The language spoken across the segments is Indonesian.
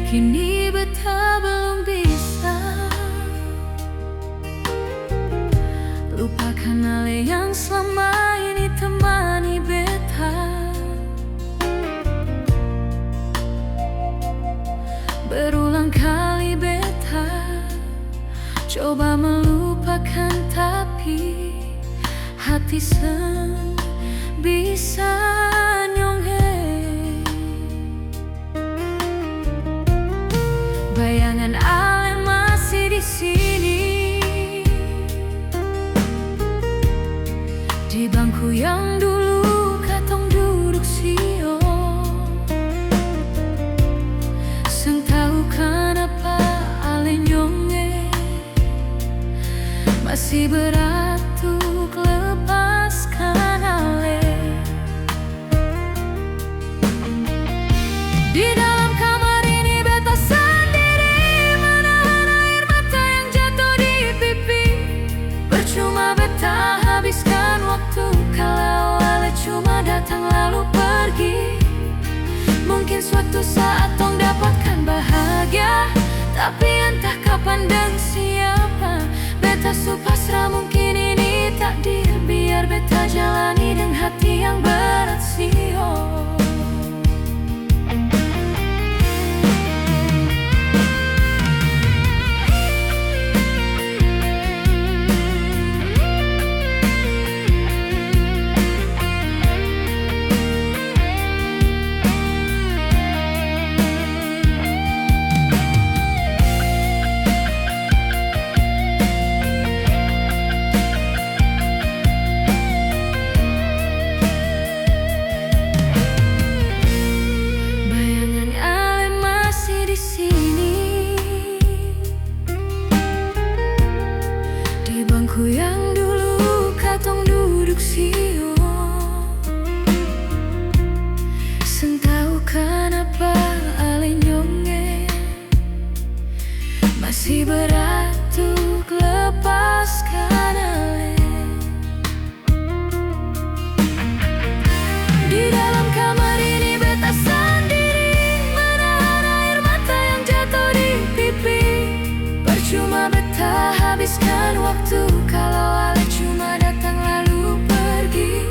Kini beta belum bisa lupakan ale yang selama ini temani beta. Berulang kali beta coba melupakan, tapi hati sen bisa nyonghe. Bayangan ale masih di sini, di bangku yang dulu katong duduk sio. Seng tahu kenapa ale nyonge, masih berat untuk lepaskan ale. Di dalam kamar ini beta sendiri, menahan air mata yang jatuh di pipi. Percuma beta habiskan waktu kalau ale cuma datang lalu pergi. Mungkin suatu saat tong dapatkan bahagia, tapi entah kapan dan siapa. Beta su pasrah, mungkin ini takdir. Biar beta jalani dengan hati yang berat sio. Yang dulu katong duduk sio. Seng tahu kenapa ale nyonge, masih berat untuk lepaskan ale. Di dalam kamar ini beta sendiri, menahan air mata yang jatuh di pipi. Percuma beta habiskan waktu kalau ale cuma datang lalu pergi.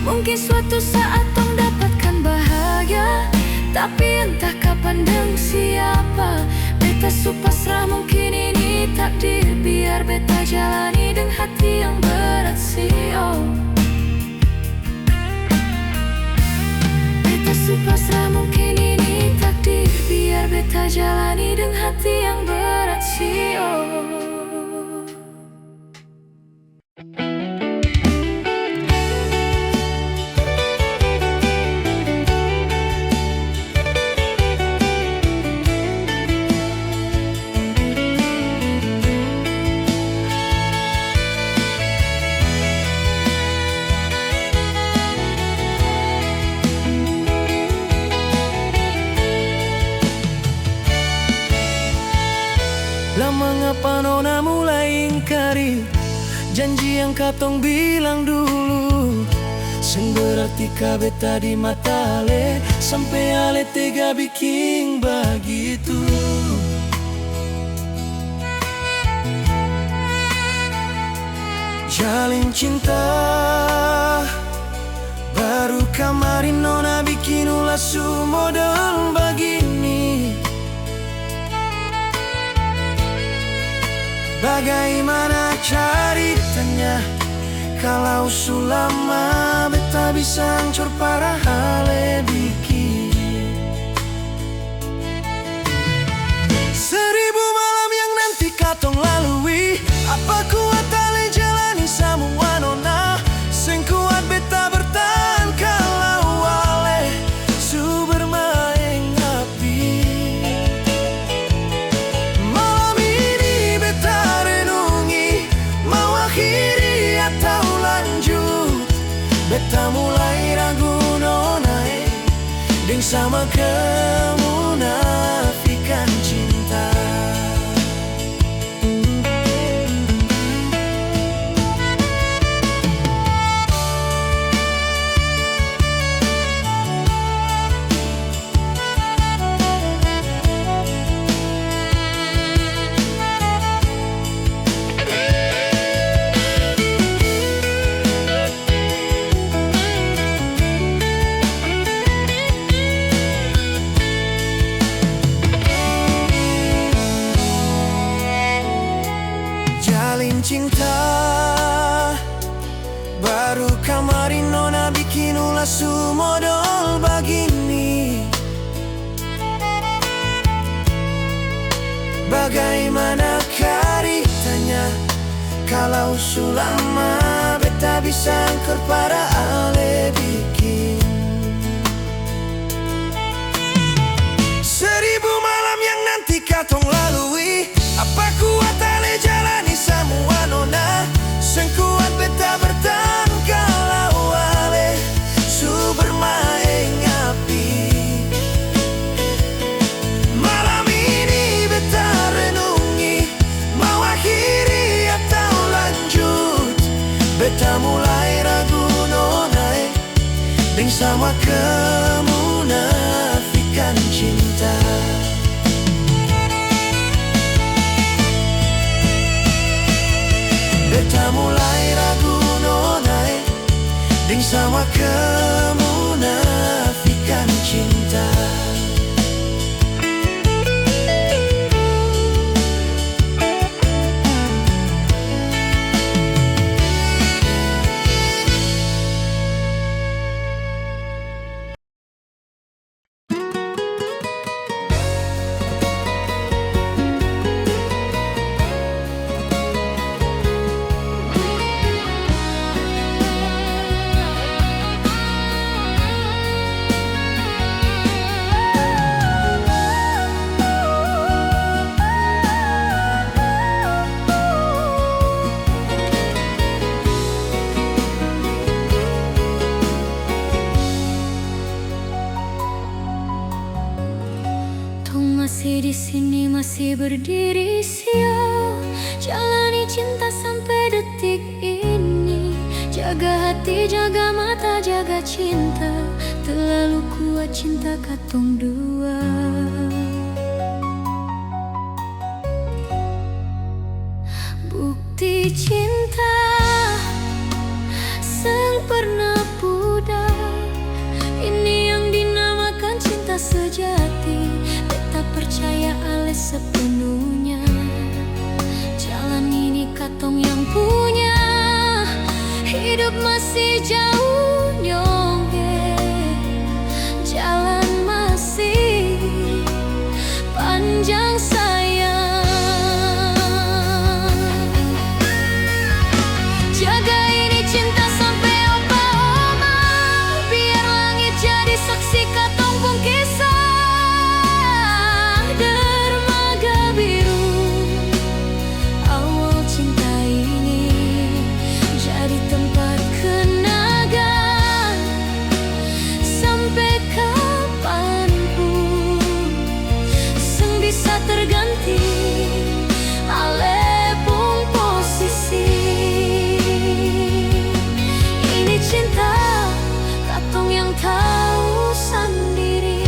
Mungkin suatu saat tong dapatkan bahagia, tapi entah kapan dan siapa. Beta su pasrah, mungkin ini takdir. Biar beta jalani dengan hati yang berat sio. Beta su pasrah, mungkin ini takdir. Biar beta jalani dengan hati yang berat sio. Lama ngapa nona mulai ingkari janji yang katong bilang dulu. Seng berarti ka beta di mata ale, sampai ale tega bikin begitu. Jalin cinta baru kemarin nona bikin ulah su model begini. Bagaimana ceritanya kalau sulama beta bisa hancur parah ale bikin. Seribu malam yang nanti katong lalui, apa kuat ale jalani semua nona. Seng kuat beta bertahan kalau ale su bermain api. Malam ini beta renungi, mau akhiri atau lanjut. Beta mulai ragu nona, deng sama kemunafikan cinta. salin cinta. Baru kemarin nona bikin ulah sumodol begini. Bagaimana ceritanya kalau sulama beta bisa angker para ale bikin. 1000 malam yang nanti katong lalui, apa kuat ale jalani semua nona. Sengkuat beta bertahan kalau ale su bermain api. Malam ini beta renungi, mau akhiri atau lanjut. Beta mulai ragu nona deng sama kemunafikan cinta. Beta mulai ragu nona deng sama kemunafikan cinta. Masih di sini, masih berdiri sial, jalani cinta sampai detik ini. Jaga hati, jaga mata, jaga cinta. Terlalu kuat cinta katong dua. Bukti cinta sang pernah pudar. Ini yang dinamakan cinta sejati. Percaya ale sepenuhnya. Jalan ini katong yang punya. Hidup masih jauh nyongge, jalan masih panjang sayang. Jaga ini cinta sampai opa-oma, biar langit jadi saksi katong pun kisah. Terganti ale pun posisi. Ini cinta katong yang tahu sendiri.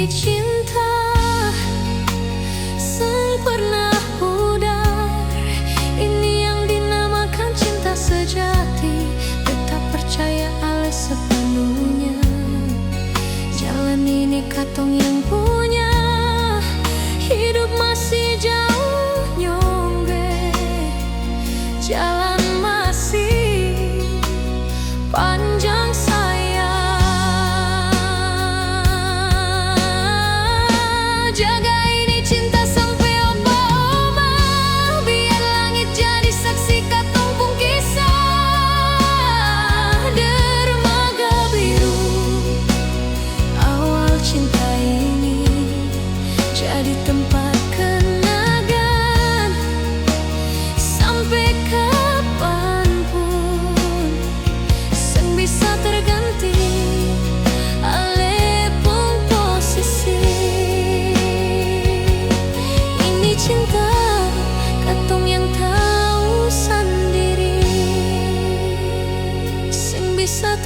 Cinta sang pernah pudar. Ini yang dinamakan cinta sejati. Tetap percaya ale sepenuhnya. Jalan ini katong yang punya. Hidup masih jauh nyongge, jalan masih panjang sayang. Jaga ini cinta sampai opa-oma, biar langit jadi saksi katong pun kisah. Dermaga biru awal cinta ini.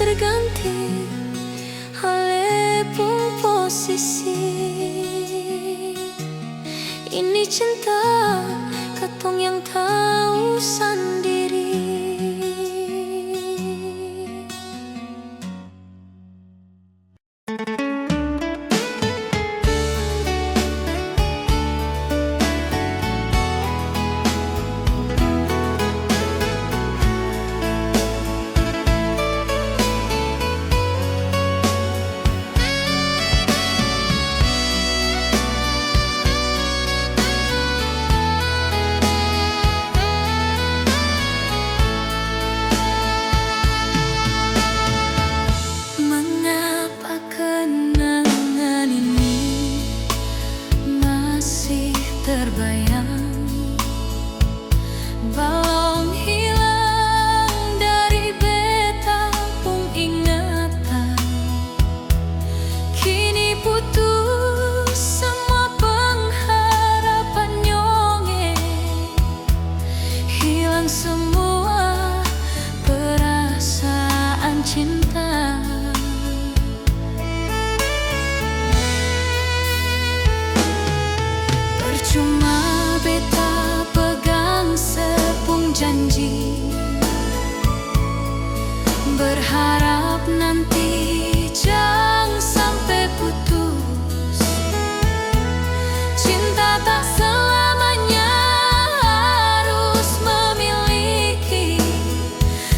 terganti oleh posisi. Ini cinta katong yang tahu sendiri. Mengapa kenangan ini masih terbayang, balong hilang dari beta pung ingatan. Kini putus semua pengharapan nyonge, hilang semua perasaan cinta. Percuma beta pegang sepung janji, berharap nanti jangan sampai putus. Cinta tak selamanya harus memiliki.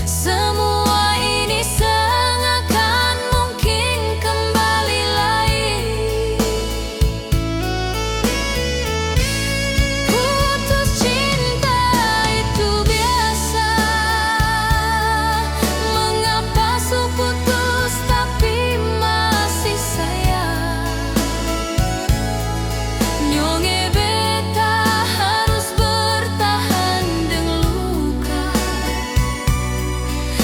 Semua ini seakan mungkin kembali lagi. Putus cinta itu biasa. Mengapa putus tapi masih sayang? Nyonge beta harus bertahan dengan luka.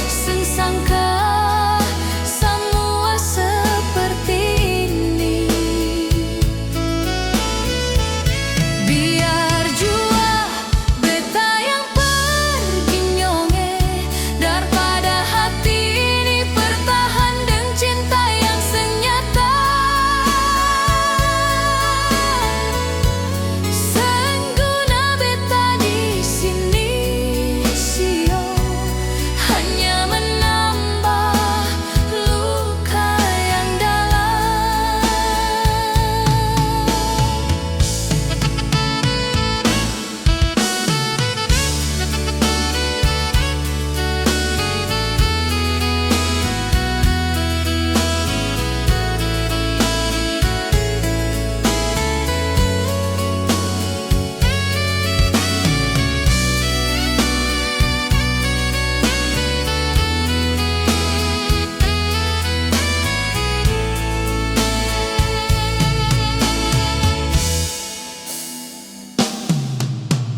Sensangka semua seperti ini. Biar jua beta yang pergi nyonge, daripada hati ini bertahan dengan cinta yang senyata. Sengguna beta di sini sio, hanya menambah luka yang dalam.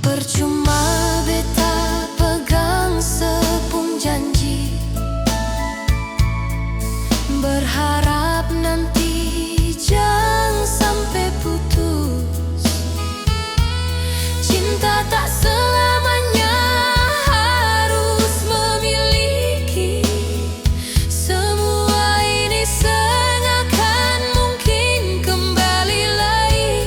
Percuma beta pegang sepung janji, berharap nanti jangan sampai putus. Cinta tak selamanya harus memiliki. Semua ini seakan mungkin kembali lagi.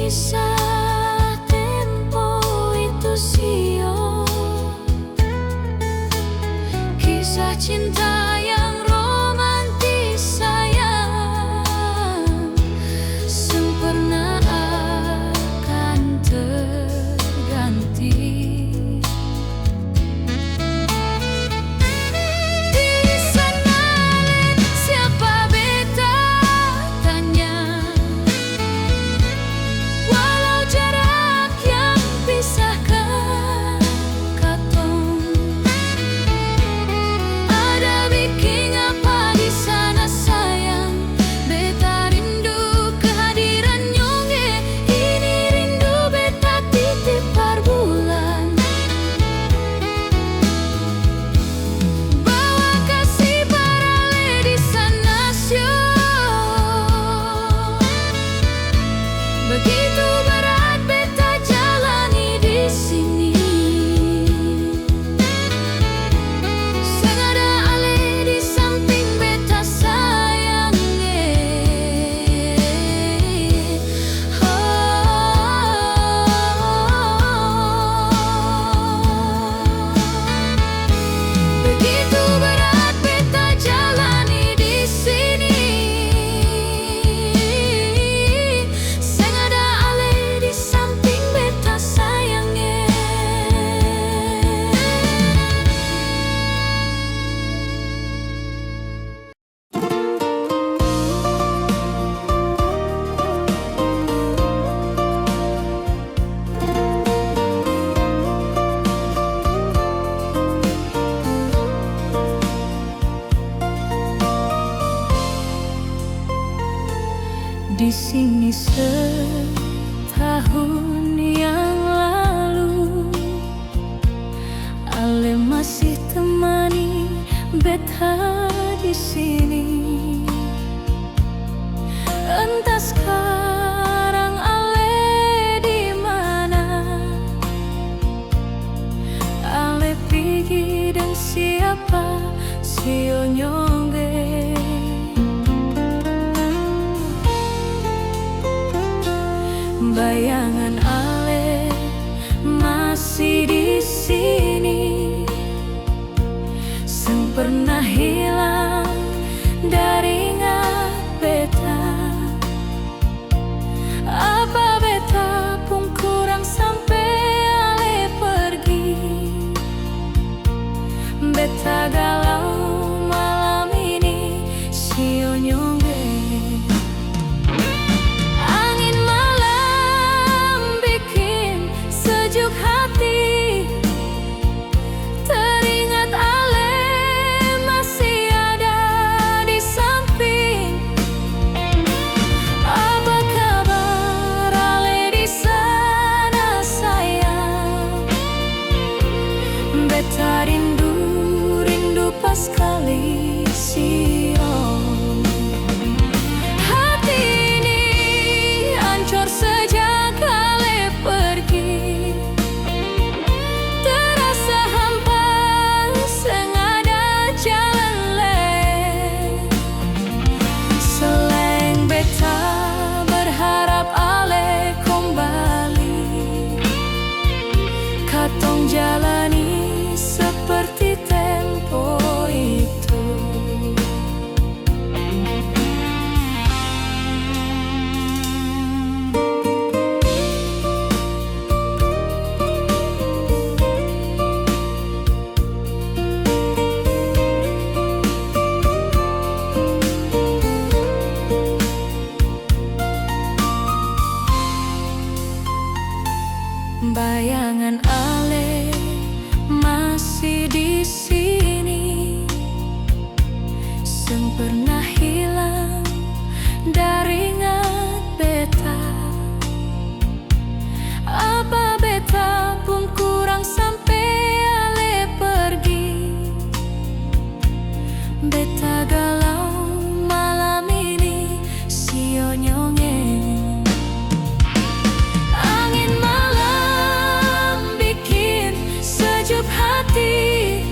kisah tempo itu sio, kisah cinta yang romantis sayang, sempurna akan terganti. Begitu berat beta jalani di sini, sengaja ale di samping beta sayang. Begitu berat beta jalani di sini. Di sini setahun yang lalu, ale masih temani beta di sini. Entah sekarang ale di mana, ale pergi dan siapa sio nyongge. Bayangan ale masih di sini, sempurna hilang dari ingat beta. Apa beta pun kurang sampai ale pergi. Beta galau malam ini sio nyongge. Hati teringat ale masih ada di samping. Apa kabar ale di sana sayang? Beta rindu pas kali sio. Hati ini hancur sejak ale pergi. Katong jalani seperti tempo itu. Bayangan ale masih di sini, sempurna hilang dari ingat beta. Apa beta pun kurang sampai ale pergi. Beta galau malam ini sio nyonge. Hati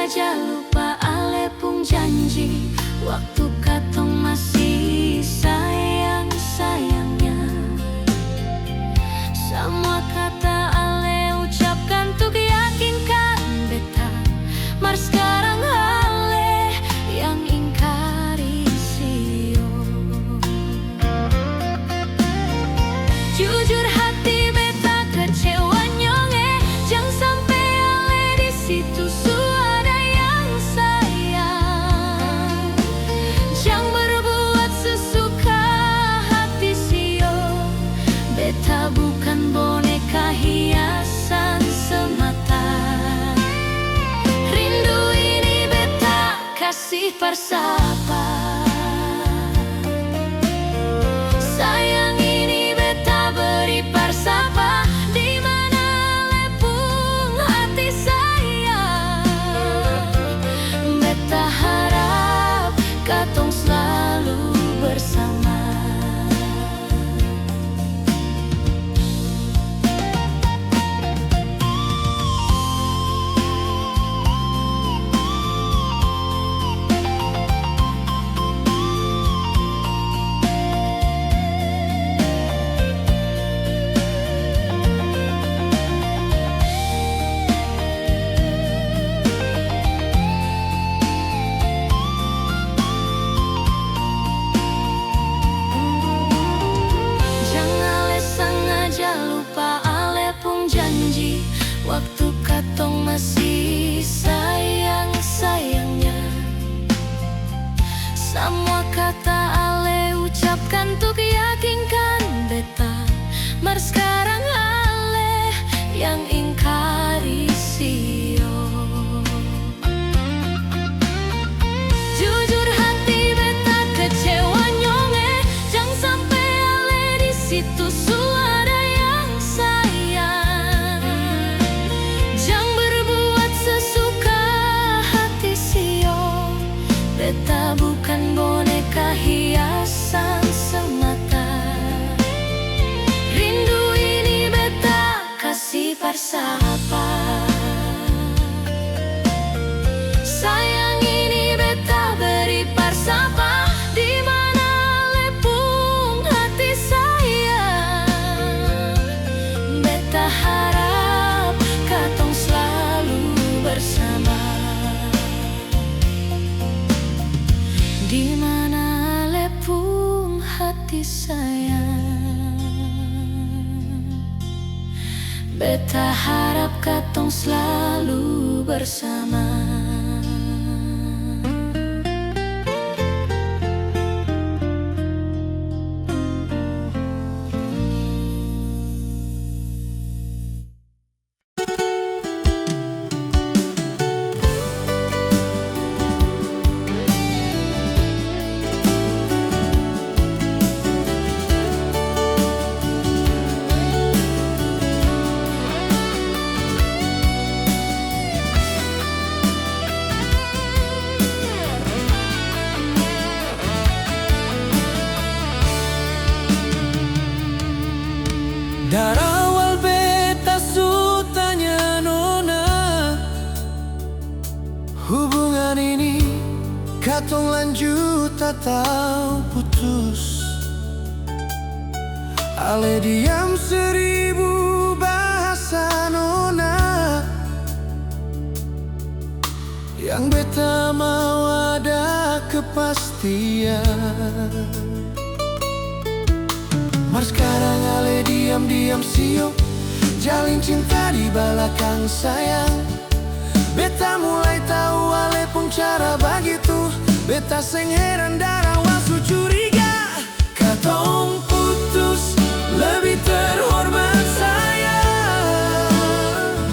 sengaja lupa ale pun janji waktu katong masih sayang-sayangnya. Semua kata ale ucapkan tuh yakinkan beta, mar sekarang ale yang ingkari sio. Jujur hati beta kecewa nyonge, jangan sampai ale di situ suara yang sayang. Jangan berbuat sesuka hati sio, beta bukan boneka hiasan semata. Rindu ini beta kasih persapa. Sayang ini beta beri persapa, di mana lepung hati sayang. Beta harap katong selalu bersama. Waktu katong masih sayang-sayangnya. Semua kata ale ucapkan tuh yakinkan beta, mar sekarang ale yang ingkari sio. Jujur hati beta kecewa nyonge, jangan sampai ale di situ suara yang sayang. Jangan berbuat sesuka hati sio, beta bukan boneka hiasan semata. Rindu ini beta kasih persapa. Sayang ini beta beri persapa, di mana lepung hati sayang. Beta harap katong selalu bersama. Di mana lepung hati sayang. Beta harap katong selalu bersama. Dari awal beta su tanya nona, hubungan ini katong lanjut atau putus. Ale diam 1000 bahasa nona, yang beta mau ada kepastian. Mar sekarang ale diam-diam sio, jalin cinta di belakang sayang. Beta mulai tahu ale pun cara begitu. Beta seng heran darah wasu curiga. Katong putus lebih terhormat sayang,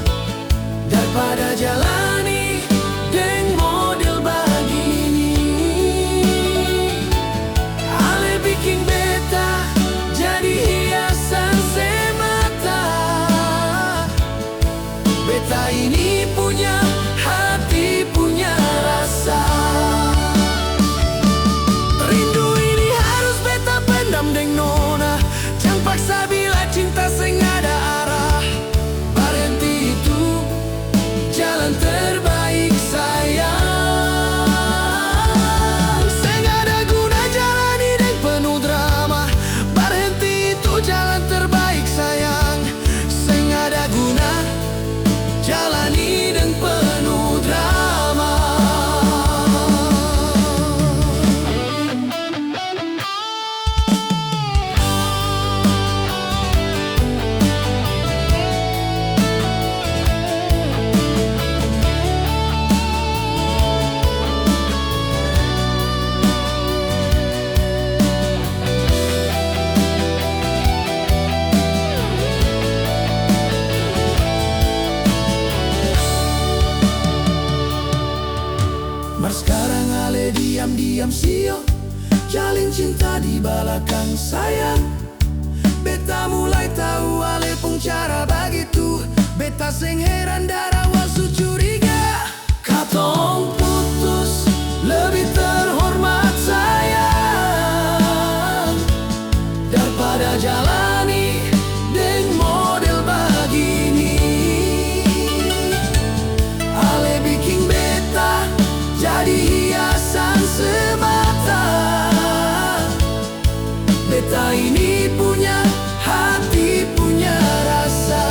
daripada jalani deng model begini. Ale bikin beta jadi hiasan semata. Beta ini punya hati, punya rasa. Rindu ini harus beta pendam deng nona. Jangan paksa bila cinta seng ada arah. Berhenti itu jalan terbaik saya. diam sio, jalin cinta di balakang sayang. Beta mulai tahu ale pung cara begitu. Beta sing heran darah wasu curiga. Katong putus lebih terhormat sayang daripada jalani deng model begini. Ale bikin beta jadi hiasan semata. Beta ini punya hati, punya rasa.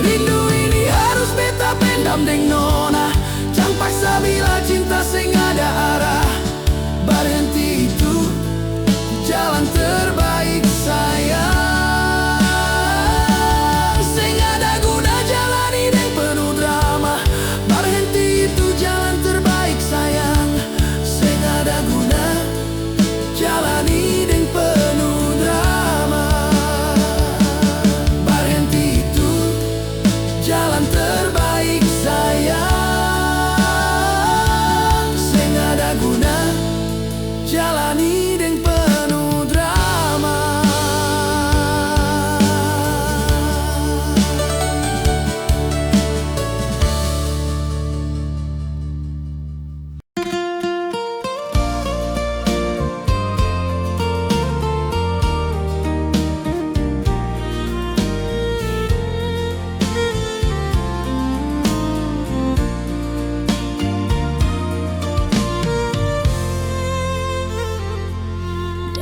Rindu ini harus beta pendam deng nona. Jangan paksa bila cinta sing ada arah. Berhenti itu jalan terbaik sayang. Sing ada guna jalani deng penuh drama. Berhenti itu jalan terbaik sayang. Sing ada guna jalani deng penuh drama. Berhenti itu jalan terbaik sayang. Sing ada guna jalani deng penuh drama.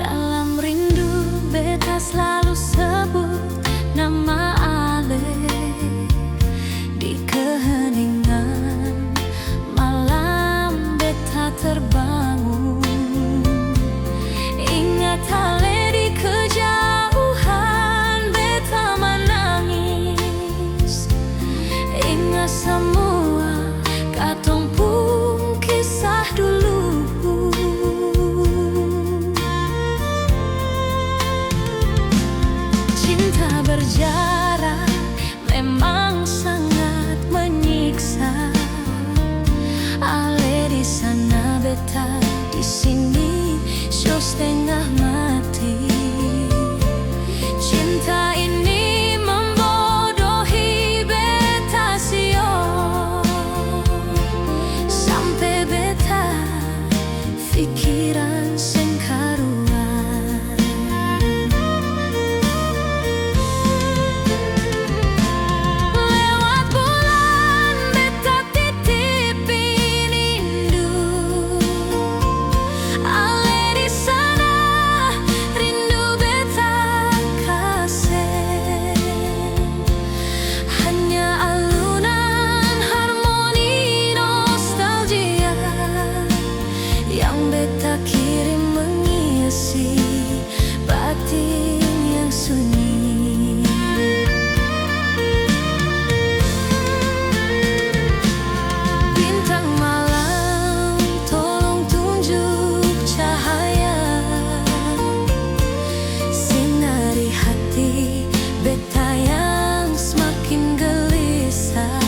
Dalam rindu beta selalu sebut nama ale. Di keheningan malam beta terbangun. Ingat ale di kejauhan beta menangis. Ingat semua katong pun kisah dulu. Cinta berjarak memang sangat menyiksa. Ale di sana beta di sini, show setengah mati. Cinta ini membodohi beta sio. Sampai beta pikiran sing karuan. Lewat bulan beta titipin rindu. Ale di sana rindu beta kasih. Hanya alunan harmoni nostalgia yang beta kirim mengisi batin yang sunyi. Bintang malam tolong tunjuk cahaya. Sinari hati beta yang semakin gelisah.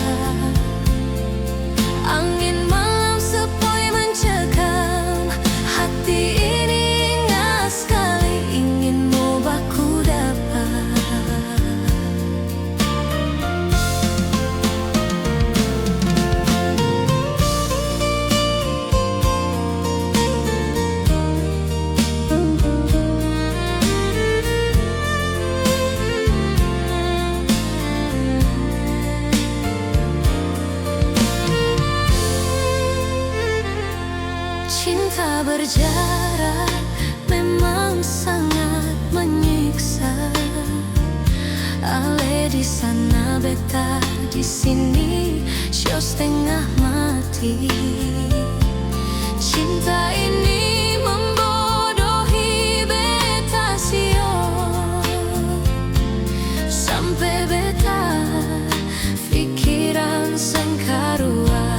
Angin malam sepoi mencekam hati ini, ingat sekali ingin mau baku dapat. Cinta berjarak memang sangat menyiksa. Ale di sana beta di sini, show setengah mati. Cinta ini membodohi beta sio. Sampai beta pikiran sing karuan.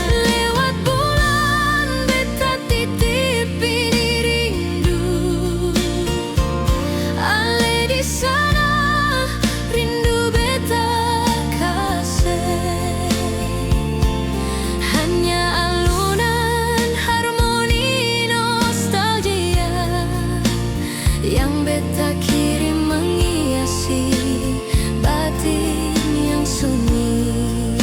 Lewat bulan beta titipin rindu. Ale di sana rindu beta yang beta kirim menghiasi batin yang sunyi.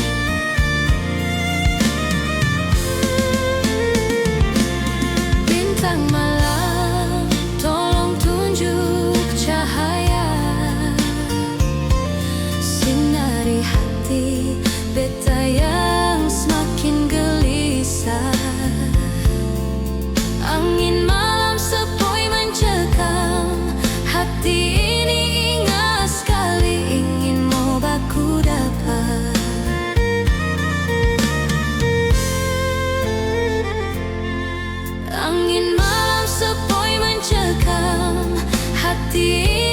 Bintang malam, tolong tunjuk cahaya, sinari hati beta yang semakin gelisah. Angin malam sepoi mencekam hati ini, ingat sekali ingin mau baku dapat. Angin malam sepoi mencekam hati